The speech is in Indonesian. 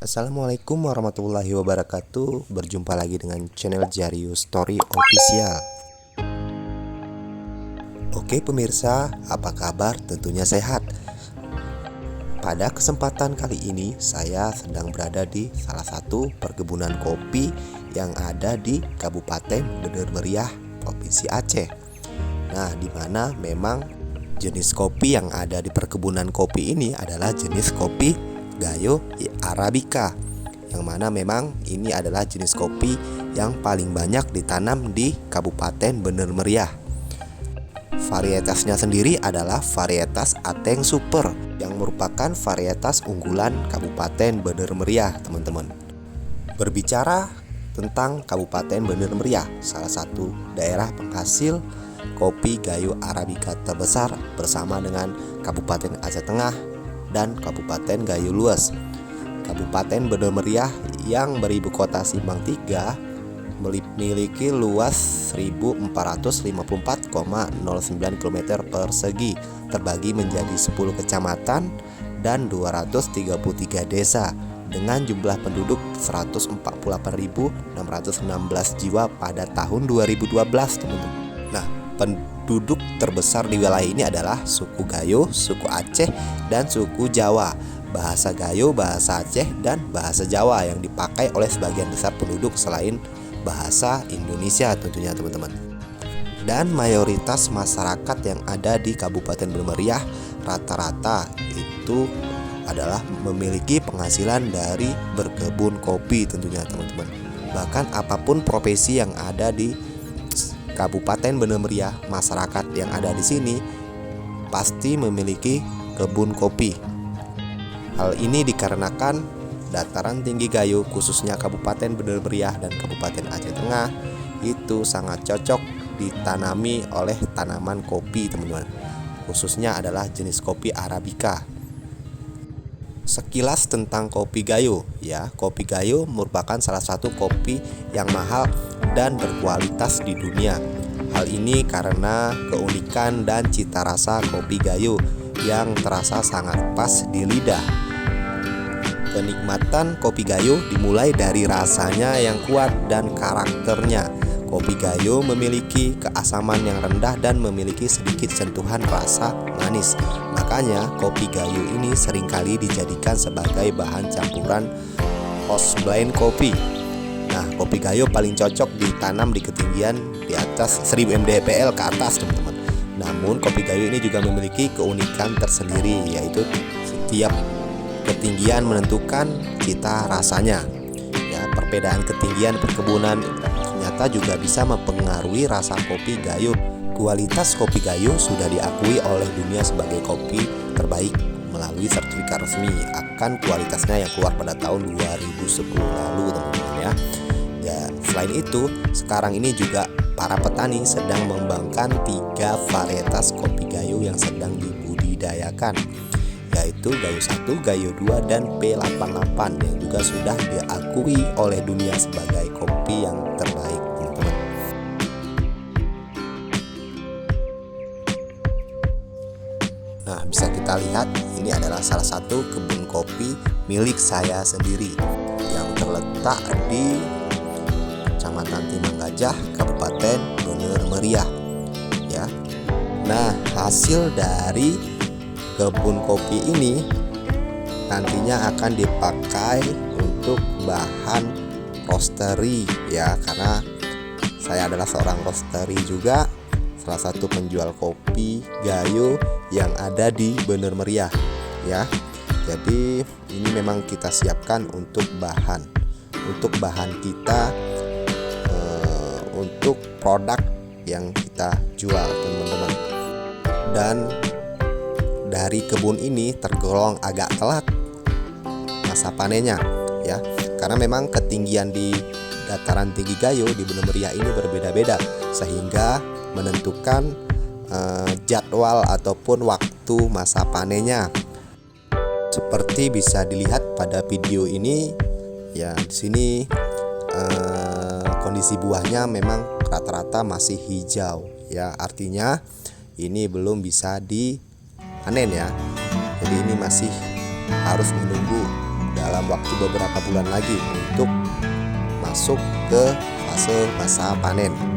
Assalamualaikum warahmatullahi wabarakatuh. Berjumpa lagi dengan channel Jarius Story Official. Oke pemirsa, apa kabar? Tentunya sehat. Pada kesempatan kali ini saya sedang berada di salah satu perkebunan kopi yang ada di Kabupaten Bener Meriah, Provinsi Aceh. Nah, di mana memang jenis kopi yang ada di perkebunan kopi ini adalah jenis kopi Gayo Arabica, yang mana memang ini adalah jenis kopi yang paling banyak ditanam di Kabupaten Bener Meriah. Varietasnya sendiri adalah varietas Ateng Super, yang merupakan varietas unggulan Kabupaten Bener Meriah, teman-teman. Berbicara tentang Kabupaten Bener Meriah, salah satu daerah penghasil kopi Gayo Arabica terbesar bersama dengan Kabupaten Aceh Tengah dan Kabupaten Gayo Luas. Kabupaten Bener Meriah yang beribu kota Simpang 3 memiliki luas 1454,09 km persegi, terbagi menjadi 10 kecamatan dan 233 desa dengan jumlah penduduk 148.616 jiwa pada tahun 2012, teman-teman. Nah, penduduk terbesar di wilayah ini adalah suku Gayo, suku Aceh, dan suku Jawa. Bahasa Gayo, bahasa Aceh, dan bahasa Jawa yang dipakai oleh sebagian besar penduduk selain bahasa Indonesia tentunya, teman-teman. Dan mayoritas masyarakat yang ada di Kabupaten Bener Meriah rata-rata itu adalah memiliki penghasilan dari berkebun kopi tentunya, teman-teman. Bahkan apapun profesi yang ada di Kabupaten Bener Meriah, masyarakat yang ada di sini pasti memiliki kebun kopi. Hal ini dikarenakan dataran tinggi Gayo, khususnya Kabupaten Bener Meriah dan Kabupaten Aceh Tengah, itu sangat cocok ditanami oleh tanaman kopi, teman-teman. Khususnya adalah jenis kopi Arabica. Sekilas tentang kopi Gayo, ya, kopi Gayo merupakan salah satu kopi yang mahal dan berkualitas di dunia. Hal ini karena keunikan dan cita rasa kopi Gayo yang terasa sangat pas di lidah. Kenikmatan kopi Gayo dimulai dari rasanya yang kuat dan karakternya. Kopi Gayo memiliki keasaman yang rendah dan memiliki sedikit sentuhan rasa manis. Makanya kopi Gayo ini seringkali dijadikan sebagai bahan campuran house blend kopi. Nah, kopi Gayo paling cocok ditanam di ketinggian di atas 1000 mdpl ke atas, teman-teman. Namun kopi Gayo ini juga memiliki keunikan tersendiri, yaitu setiap ketinggian menentukan cita rasanya. Ya, perbedaan ketinggian perkebunan ternyata juga bisa mempengaruhi rasa kopi Gayo. Kualitas kopi Gayo sudah diakui oleh dunia sebagai kopi terbaik melalui sertifikat resmi akan kualitasnya yang keluar pada tahun 2010 lalu, teman-teman ya. Ya, selain itu, sekarang ini juga para petani sedang mengembangkan 3 varietas kopi Gayo yang sedang dibudidayakan, yaitu Gayo 1, Gayo 2, dan P88 yang juga sudah diakui oleh dunia sebagai kopi yang terbaik, teman-teman. Nah, bisa kita lihat ini adalah salah satu kebun kopi milik saya sendiri yang terletak di Kecamatan Timbang Gajah, Kabupaten Bener Meriah, ya. Nah, hasil dari kebun kopi ini nantinya akan dipakai untuk bahan roastery, ya, karena saya adalah seorang roastery juga, salah satu penjual kopi Gayo yang ada di Bener Meriah, ya. Jadi ini memang kita siapkan untuk bahan kita untuk produk yang kita jual, teman-teman. Dan dari kebun ini tergolong agak telat masa panennya, ya, karena memang ketinggian di dataran tinggi Gayo di Bener Meriah ini berbeda-beda, sehingga menentukan jadwal ataupun waktu masa panennya. Seperti bisa dilihat pada video ini, ya, di sini kondisi buahnya memang rata-rata masih hijau, ya, artinya ini belum bisa dipanen, ya. Jadi ini masih harus menunggu dalam waktu beberapa bulan lagi untuk masuk ke fase masa panen.